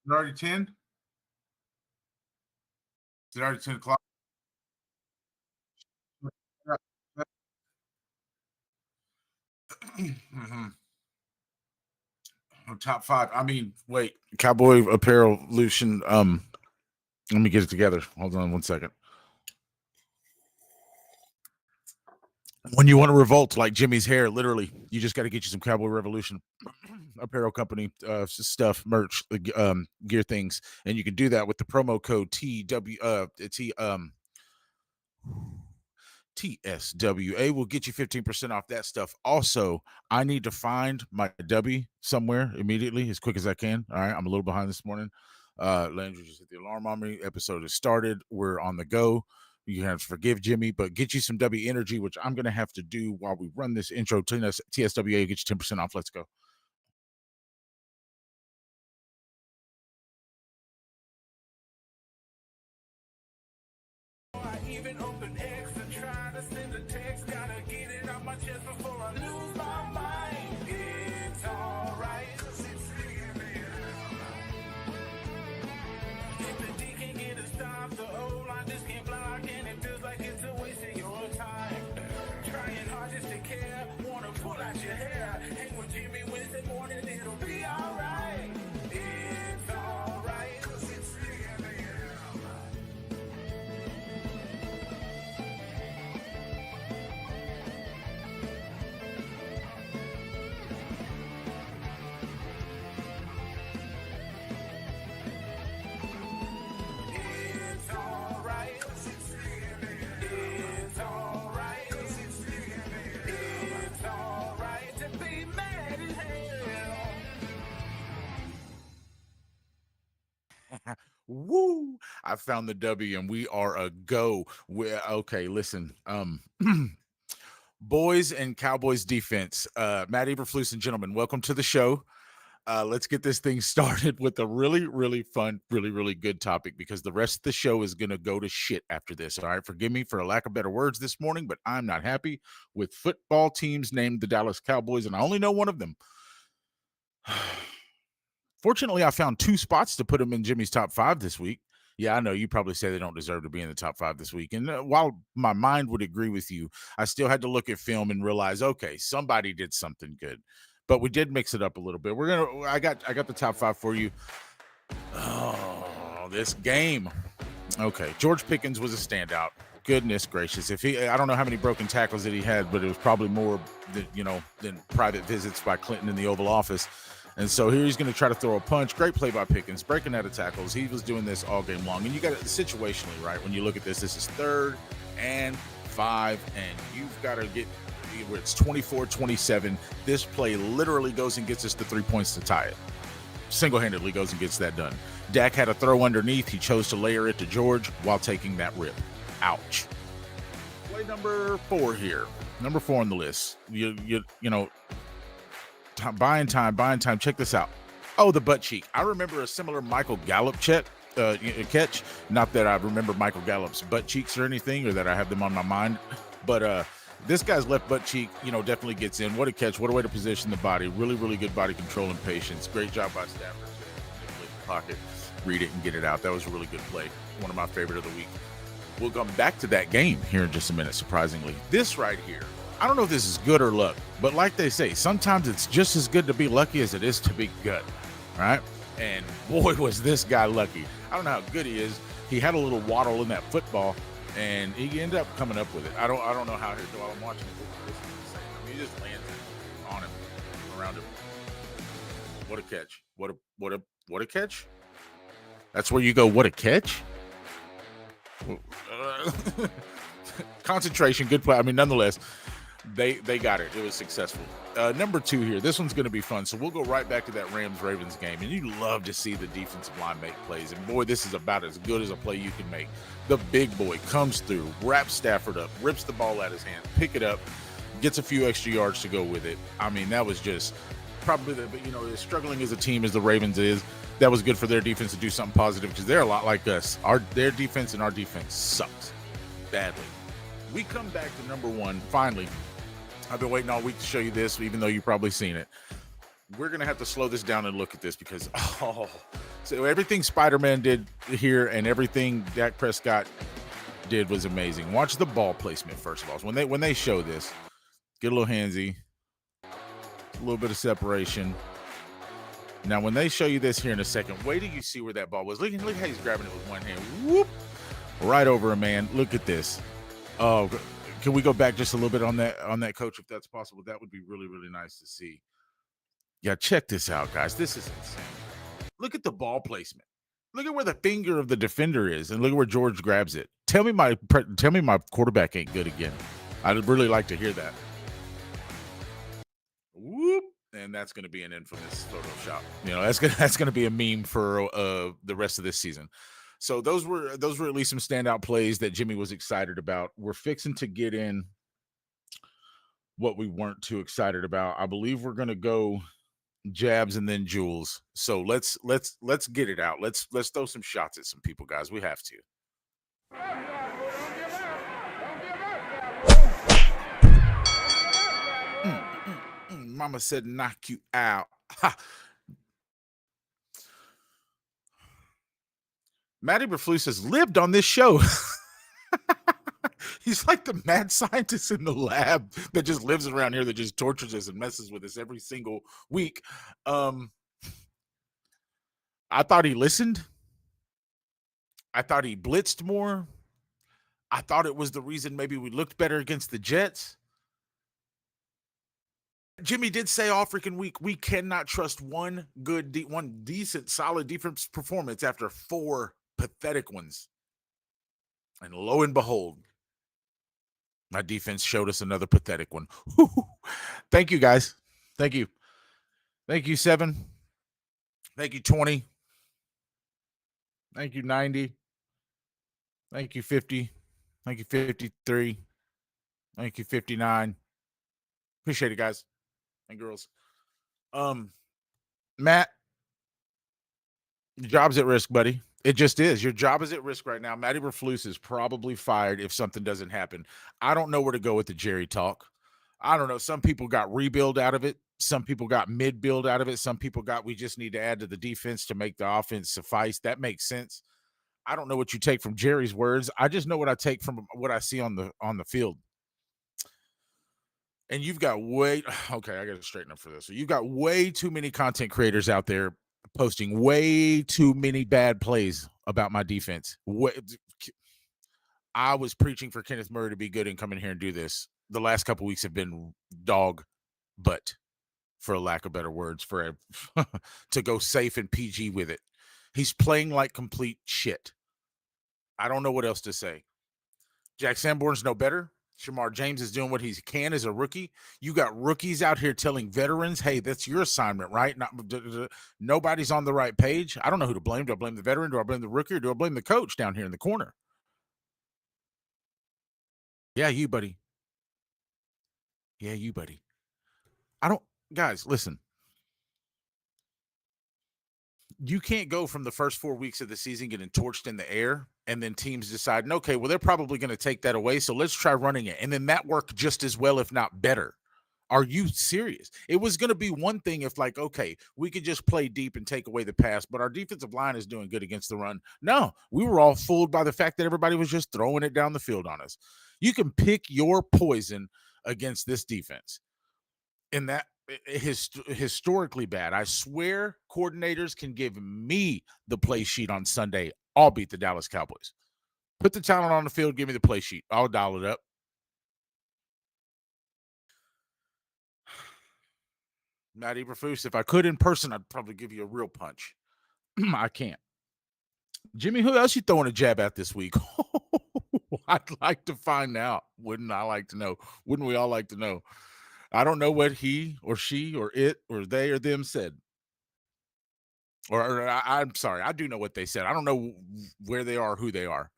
it already 10? Is it already 10 o'clock? Mhm. Top five. I mean, wait. Cowboy apparel lution. Let me get it together. Hold on one second. When you want to revolt like Jimmy's hair, literally, you just got to get you some Cowboy Revolution apparel company stuff, merch, gear things, and you can do that with the promo code TSWA will get you 15% off that stuff. Also, I need to find my W somewhere immediately as quick as I can. All right. I'm a little behind this morning. Landry just hit the alarm on me. Episode has started. We're on the go. You have to forgive Jimmy, but get you some W energy, which I'm going to have to do while we run this intro to TSWA. Get you 10% off. Let's go. I even open X and try to send a text. Gotta get it on my chest before I lose my mind. It's alright. If the D can't get a stop, the O line just can't block, and it feels like it's a waste of your time. Trying hard just to care, wanna pull out your hair. Hang with Jimmy Wednesday morning, it'll be alright. It's alright, 'cause it's Woo! I found the W and we are a go. Okay, listen. Boys and Cowboys defense. Matt Eberflus and gentlemen, welcome to the show. Let's get this thing started with a really, really fun, really, really good topic because the rest of the show is going to go to shit after this. All right. Forgive me for a lack of better words this morning, but I'm not happy with football teams named the Dallas Cowboys, and I only know one of them. Fortunately, I found two spots to put them in Jimmy's top five this week. Yeah, I know you probably say they don't deserve to be in the top five this week. And while my mind would agree with you, I still had to look at film and realize, okay, somebody did something good. But we did mix it up a little bit. I got the top five for you. Oh, this game. Okay, George Pickens was a standout. Goodness gracious. I don't know how many broken tackles that he had, but it was probably more than private visits by Clinton in the Oval Office. And so here he's going to try to throw a punch. Great play by Pickens, breaking out of tackles. He was doing this all game long. And you got it situationally, right? When you look at this is 3rd and 5, and you've got to get where it's 24-27. This play literally goes and gets us the 3 points to tie it. Single-handedly goes and gets that done. Dak had a throw underneath. He chose to layer it to George while taking that rip. Ouch. Play number 4 here. Number 4 on the list. You know, buying time. Check this out. Oh, the butt cheek. I remember a similar Michael Gallup catch. Not that I remember Michael Gallup's butt cheeks or anything, or that I have them on my mind, but this guy's left butt cheek, definitely gets in. What a catch! What a way to position the body. Really, really good body control and patience. Great job by Stafford. Pocket, read it and get it out. That was a really good play. One of my favorite of the week. We'll come back to that game here in just a minute. Surprisingly, this right here. I don't know if this is good or luck, but like they say, sometimes it's just as good to be lucky as it is to be good, right? And boy, was this guy lucky. I don't know how good he is. He had a little waddle in that football, and he ended up coming up with it. I don't know how while I'm watching it. This is insane. I mean, he just lands on him, around him. What a catch! What a catch! That's where you go. What a catch! Concentration, good play. I mean, nonetheless. They got it. It was successful. Number 2 here. This one's going to be fun. So we'll go right back to that Rams-Ravens game. And you love to see the defensive line make plays. And, boy, this is about as good as a play you can make. The big boy comes through, wraps Stafford up, rips the ball out of his hand, pick it up, gets a few extra yards to go with it. I mean, that was just probably as struggling as a team as the Ravens is. That was good for their defense to do something positive because they're a lot like us. Their defense and our defense sucks badly. We come back to number 1, finally. I've been waiting all week to show you this, even though you've probably seen it. We're going to have to slow this down and look at this because, So everything Spider-Man did here and everything Dak Prescott did was amazing. Watch the ball placement first of all. So when they show this, get a little handsy, a little bit of separation. Now, when they show you this here in a second, wait till you see where that ball was. Look how he's grabbing it with one hand. Whoop! Right over a man. Look at this. Oh, can we go back just a little bit on that, coach, if that's possible? That would be really, really nice to see. Yeah, check this out, guys. This is insane. Look at the ball placement. Look at where the finger of the defender is, and look at where George grabs it. Tell me my quarterback ain't good again. I'd really like to hear that. Whoop. And that's going to be an infamous Photoshop. That's going to be a meme for the rest of this season. So those were at least some standout plays that Jimmy was excited about. We're fixing to get in what we weren't too excited about. I believe we're going to go jabs and then jewels. So let's get it out. Let's throw some shots at some people, guys. We have to. Mama said knock you out. Ha. Matty Berflus has lived on this show. He's like the mad scientist in the lab that just lives around here, that just tortures us and messes with us every single week. I thought he listened. I thought he blitzed more. I thought it was the reason maybe we looked better against the Jets. Jimmy did say all freaking week, we cannot trust one decent, solid defense performance after 4 pathetic ones. And lo and behold, my defense showed us another pathetic one. Thank you, guys. Thank you. Thank you, 7. Thank you, 20. Thank you, 90. Thank you, 50. Thank you, 53. Thank you, 59. Appreciate it, guys and girls. Matt, your job's at risk, buddy. It just is. Your job is at risk right now. Matty Berflus is probably fired if something doesn't happen. I don't know where to go with the Jerry talk. I don't know. Some people got rebuild out of it. Some people got mid-build out of it. Some people got, we just need to add to the defense to make the offense suffice. That makes sense. I don't know what you take from Jerry's words. I just know what I take from what I see on the field. And you've got okay, I got to straighten up for this. So you've got way too many content creators out there posting way too many bad plays about my defense. I was preaching for Kenneth Murray to be good and come in here and do this. The last couple weeks have been dog butt, for a lack of better words, to go safe and PG with it. He's playing like complete shit. I don't know what else to say. Jack Sanborn's no better. Shamar James is doing what he can as a rookie. You got rookies out here telling veterans, hey, that's your assignment, right? Nobody's on the right page. I don't know who to blame. Do I blame the veteran? Do I blame the rookie? Or do I blame the coach down here in the corner? Yeah, you, buddy. Yeah, you, buddy. Guys, listen. You can't go from the first 4 weeks of the season getting torched in the air and then teams decide, okay, well, they're probably going to take that away, so let's try running it. And then that worked just as well, if not better. Are you serious? It was going to be one thing if, like, okay, we could just play deep and take away the pass, but our defensive line is doing good against the run. No, we were all fooled by the fact that everybody was just throwing it down the field on us. You can pick your poison against this defense. And that historically bad. I swear coordinators can give me the play sheet on Sunday. I'll beat the Dallas Cowboys. Put the talent on the field. Give me the play sheet. I'll dial it up. Matty Berflus, if I could in person, I'd probably give you a real punch. I can't. Jimmy, who else you throwing a jab at this week? I'd like to find out. Wouldn't I like to know? Wouldn't we all like to know? I don't know what he or she or it or they or them said. I'm sorry, I do know what they said. I don't know where they are, who they are.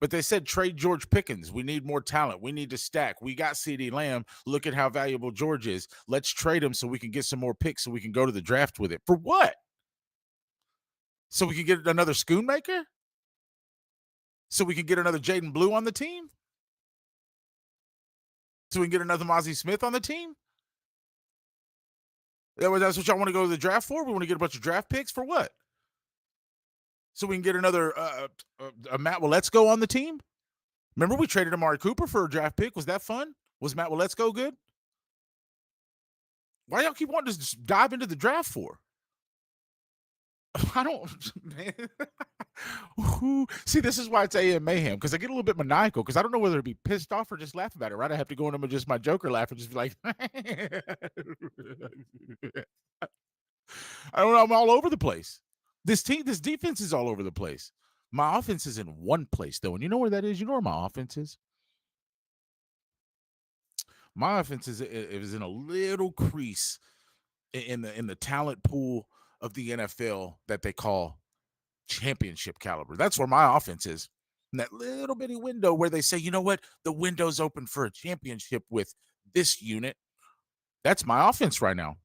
But they said trade George Pickens. We need more talent. We need to stack. We got CeeDee Lamb. Look at how valuable George is. Let's trade him so we can get some more picks so we can go to the draft with it. For what? So we can get another Schoonmaker? So we can get another Jaden Blue on the team? So we can get another Mozzie Smith on the team? That's what y'all want to go to the draft for? We want to get a bunch of draft picks for what? so we can get another Matt Willetsko on the team? Remember we traded Amari Cooper for a draft pick? Was that fun? Was Matt Willetsko good? Why y'all keep wanting to just dive into the draft for? I don't, man. See, this is why it's AM Mayhem, because I get a little bit maniacal because I don't know whether to be pissed off or just laugh about it, right? I have to go into just my Joker laugh and just be like, I don't know. I'm all over the place. This defense is all over the place. My offense is in one place, though. And you know where that is? You know where my offense is? My offense is in a little crease in the talent pool of the NFL that they call championship caliber. That's where my offense is. In that little bitty window where they say, you know what? The window's open for a championship with this unit. That's my offense right now.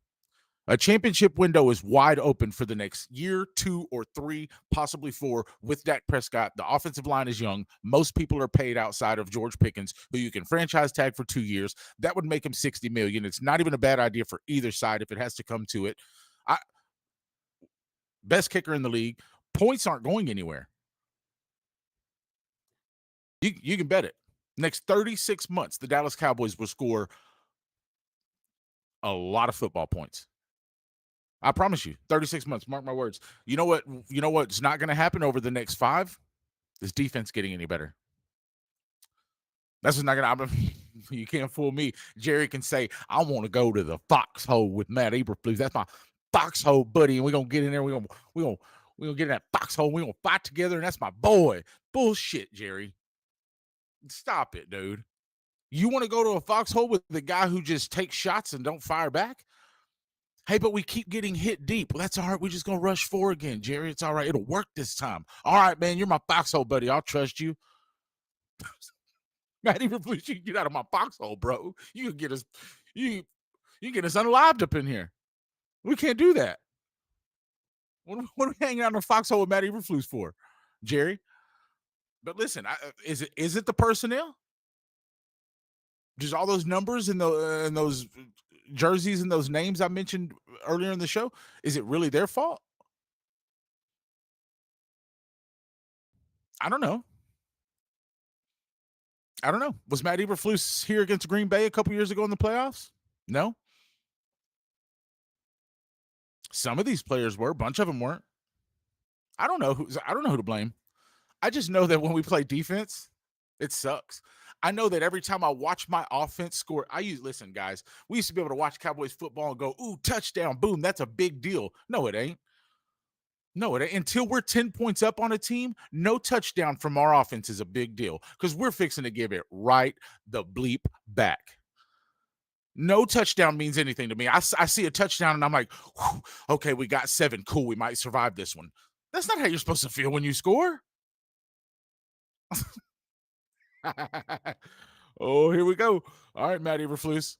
A championship window is wide open for the next year, 2 or 3, possibly 4 with Dak Prescott. The offensive line is young. Most people are paid outside of George Pickens, who you can franchise tag for 2 years. That would make him $60 million. It's not even a bad idea for either side if it has to come to it. Best kicker in the league. Points aren't going anywhere. You can bet it. Next 36 months, the Dallas Cowboys will score a lot of football points. I promise you, 36 months, mark my words. You know what's not going to happen over the next 5? Is defense getting any better? That's just not going to happen. You can't fool me. Jerry can say, I want to go to the foxhole with Matt Eberflus. That's my foxhole buddy, and we're going to get in there. We're going to get in that foxhole. We're going to fight together, and that's my boy. Bullshit, Jerry. Stop it, dude. You want to go to a foxhole with the guy who just takes shots and don't fire back? Hey, but we keep getting hit deep. Well, that's all right. We're just going to rush 4 again, Jerry. It's all right. It'll work this time. All right, man. You're my foxhole buddy. I'll trust you. Not even please you get out of my foxhole, bro. You can get us unalived up in here. We can't do that. What are we hanging out in a foxhole with Matt Eberflus for, Jerry? But listen, is it the personnel? Just all those numbers and those jerseys and those names I mentioned earlier in the show? Is it really their fault? I don't know. Was Matt Eberflus here against Green Bay a couple years ago in the playoffs? No. Some of these players were. A bunch of them weren't. I don't know who to blame. I just know that when we play defense, it sucks. I know that every time I watch my offense score, listen, guys, we used to be able to watch Cowboys football and go, ooh, touchdown, boom, that's a big deal. No, it ain't. Until we're 10 points up on a team, no touchdown from our offense is a big deal because we're fixing to give it right the bleep back. No touchdown means anything to me. I see a touchdown and I'm like, okay, we got 7. Cool, we might survive this one. That's not how you're supposed to feel when you score. Oh, here we go. All right, Matt Eberflus.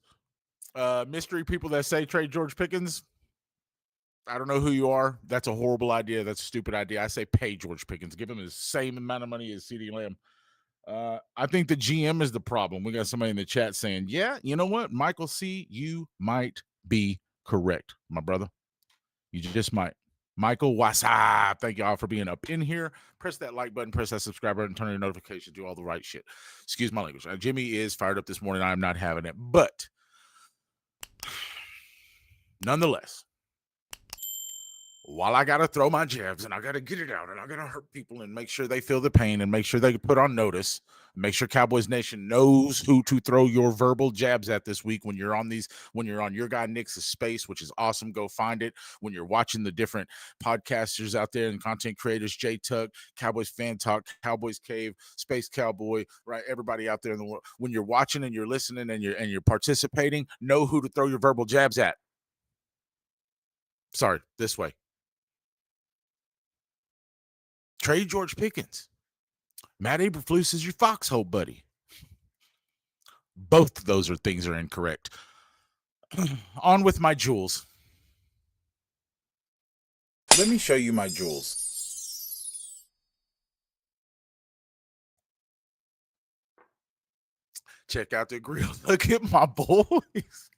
Mystery people that say trade George Pickens. I don't know who you are. That's a horrible idea. That's a stupid idea. I say pay George Pickens. Give him the same amount of money as CeeDee Lamb. I think the GM is the problem. We got somebody in the chat saying, yeah, you know what, Michael C., you might be correct, my brother. You just might. Michael, what's up? Thank y'all for being up in here. Press that like button, press that subscribe button, turn on your notifications, do all the right shit. Excuse my language. Jimmy is fired up this morning. I'm not having it. But nonetheless, while I got to throw my jabs and I got to get it out and I got to hurt people and make sure they feel the pain and make sure they put on notice, make sure Cowboys Nation knows who to throw your verbal jabs at this week when you're on your guy Nick's space, which is awesome. Go find it. When you're watching the different podcasters out there and content creators, J Tuck, Cowboys Fan Talk, Cowboys Cave, Space Cowboy, right? Everybody out there in the world. When you're watching and you're listening and you're participating, know who to throw your verbal jabs at. Sorry, this way. Trade George Pickens. Matt Eberflus is your foxhole buddy. Both of those things are incorrect. On with my jewels. Let me show you my jewels. Check out the grill. Look at my boys.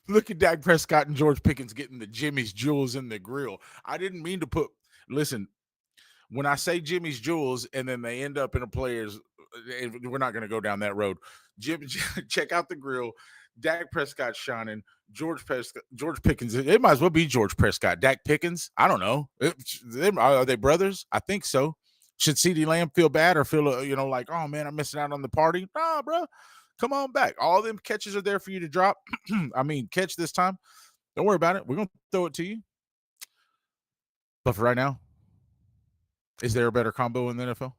Look at Dak Prescott and George Pickens getting the Jimmy's jewels in the grill. I didn't mean to put, listen, when I say Jimmy's Jewels and then they end up in a player's, we're not going to go down that road. Jim, check out the grill. Dak Prescott shining. George Pickens. It might as well be George Prescott. Dak Pickens. I don't know. Are they brothers? I think so. Should CeeDee Lamb feel bad or feel like, oh man, I'm missing out on the party? Nah, bro. Come on back. All them catches are there for you to drop. I mean, catch this time. Don't worry about it. We're gonna throw it to you. But for right now, is there a better combo in the NFL?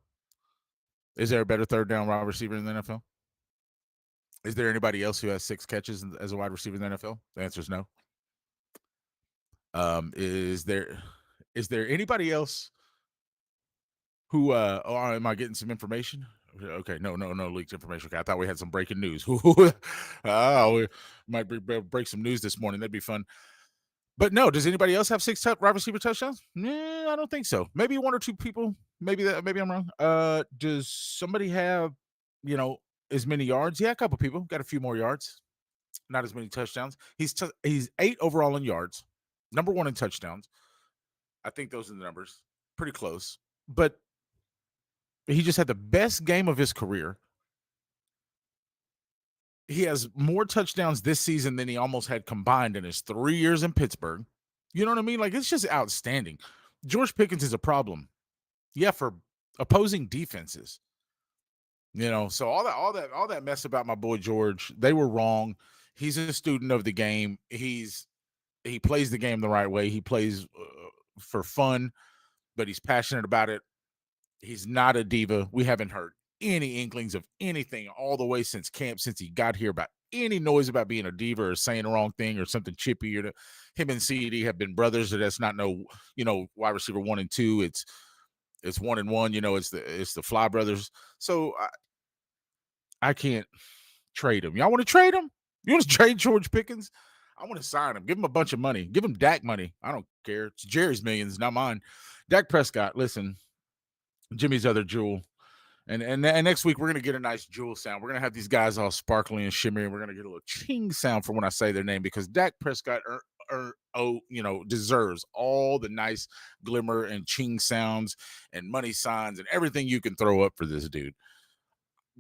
Is there a better third down wide receiver in the NFL? Is there anybody else who has 6 catches as a wide receiver in the NFL? The answer is no. Is there anybody else who am I getting some information? Okay, no leaked information. Okay, I thought we had some breaking news. We might break some news this morning. That'd be fun. But no, does anybody else have 6 wide receiver touchdowns? Nah, I don't think so. Maybe 1 or 2 people. Maybe I'm wrong. Does somebody have, as many yards? Yeah, a couple people got a few more yards. Not as many touchdowns. He's 8 overall in yards. Number 1 in touchdowns. I think those are the numbers. Pretty close. But he just had the best game of his career. He has more touchdowns this season than he almost had combined in his 3 years in Pittsburgh. You know what I mean? Like, it's just outstanding. George Pickens is a problem. Yeah, for opposing defenses. So all that mess about my boy George, they were wrong. He's a student of the game. He plays the game the right way. He plays for fun, but he's passionate about it. He's not a diva. We haven't heard any inklings of anything all the way since camp, since he got here, about any noise about being a diva or saying the wrong thing or something chippy. Or him and CD have been brothers. So that's not wide receiver 1 and 2. It's 1 and 1. It's the Fly brothers. So I can't trade him. Y'all want to trade him? You want to trade George Pickens? I want to sign him. Give him a bunch of money. Give him Dak money. I don't care. It's Jerry's millions, not mine. Dak Prescott, listen, Jimmy's other jewel. And next week, we're going to get a nice jewel sound. We're going to have these guys all sparkly and shimmery, and we're going to get a little ching sound for when I say their name, because Dak Prescott deserves all the nice glimmer and ching sounds and money signs and everything you can throw up for this dude.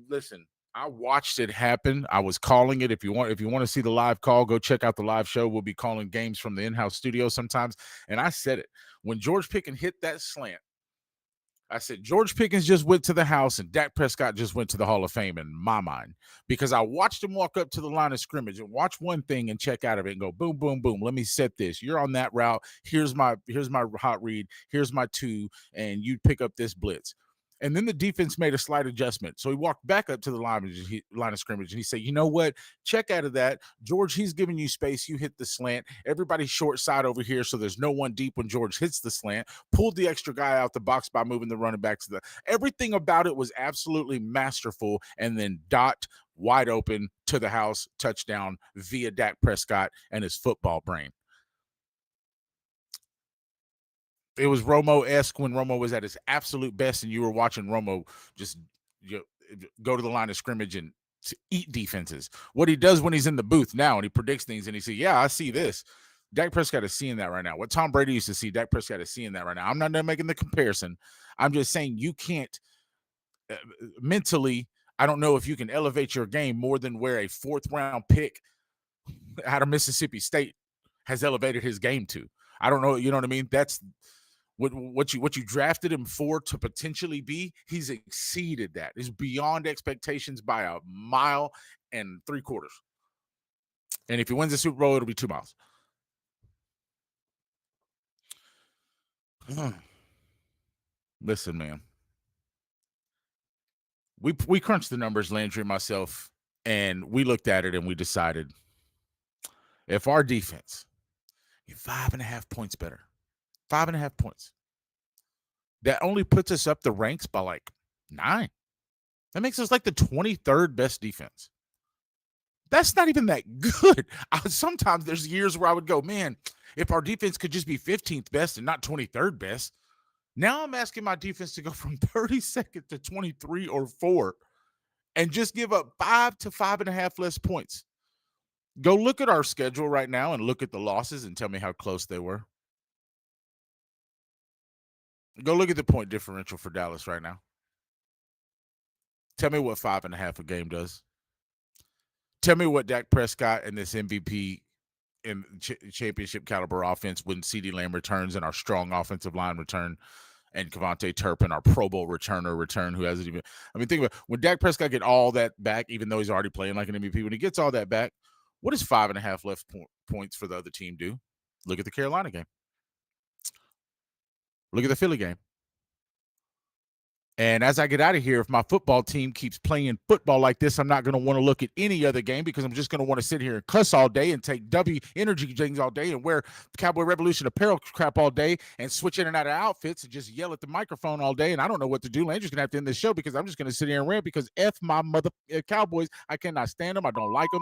Listen, I watched it happen. I was calling it. If you want to see the live call, go check out the live show. We'll be calling games from the in-house studio sometimes. And I said it. When George Pickens hit that slant, I said, George Pickens just went to the house and Dak Prescott just went to the Hall of Fame in my mind, because I watched him walk up to the line of scrimmage and watch one thing and check out of it and go, boom, boom, boom. Let me set this. You're on that route. Here's my hot read. Here's my 2, and you pick up this blitz. And then the defense made a slight adjustment. So he walked back up to the line of scrimmage, and he said, you know what? Check out of that. George, he's giving you space. You hit the slant. Everybody's short side over here, so there's no one deep when George hits the slant. Pulled the extra guy out the box by moving the running back to the – everything about it was absolutely masterful. And then dot, wide open, to the house, touchdown via Dak Prescott and his football brain. It was Romo-esque when Romo was at his absolute best, and you were watching Romo just go to the line of scrimmage and eat defenses. What he does when he's in the booth now and he predicts things and he says, yeah, I see this. Dak Prescott is seeing that right now. What Tom Brady used to see, Dak Prescott is seeing that right now. I'm not making the comparison. I'm just saying you can't mentally, I don't know if you can elevate your game more than where a 4th-round pick out of Mississippi State has elevated his game to. I don't know. You know what I mean? That's what you drafted him for to potentially be. He's exceeded that. It's beyond expectations by a 1.75 miles. And if he wins the Super Bowl, it'll be 2 miles. Listen, man. We crunched the numbers, Landry and myself, and we looked at it and we decided if our defense is 5.5 points better, 5.5 points, that only puts us up the ranks by like 9. That makes us like the 23rd best defense. That's not even that good. Sometimes there's years where I would go, man, if our defense could just be 15th best and not 23rd best. Now I'm asking my defense to go from 32nd to 23 or 4 and just give up 5 to 5.5 less points. Go look at our schedule right now and look at the losses and tell me how close they were. Go look at the point differential for Dallas right now. Tell me what 5.5 a game does. Tell me what Dak Prescott and this MVP and championship caliber offense when CeeDee Lamb returns and our strong offensive line return and Kevontae Turpin, our Pro Bowl return, who hasn't even. I mean, think about when Dak Prescott get all that back, even though he's already playing like an MVP. When he gets all that back, what does 5.5 left points for the other team do? Look at the Carolina game. Look at the Philly game. And as I get out of here, if my football team keeps playing football like this, I'm not going to want to look at any other game because I'm just going to want to sit here and cuss all day and take W energy drinks all day and wear Cowboy Revolution apparel crap all day and switch in and out of outfits and just yell at the microphone all day. And I don't know what to do. Landry's going to have to end this show because I'm just going to sit here and rant because F my mother Cowboys. I cannot stand them. I don't like them. They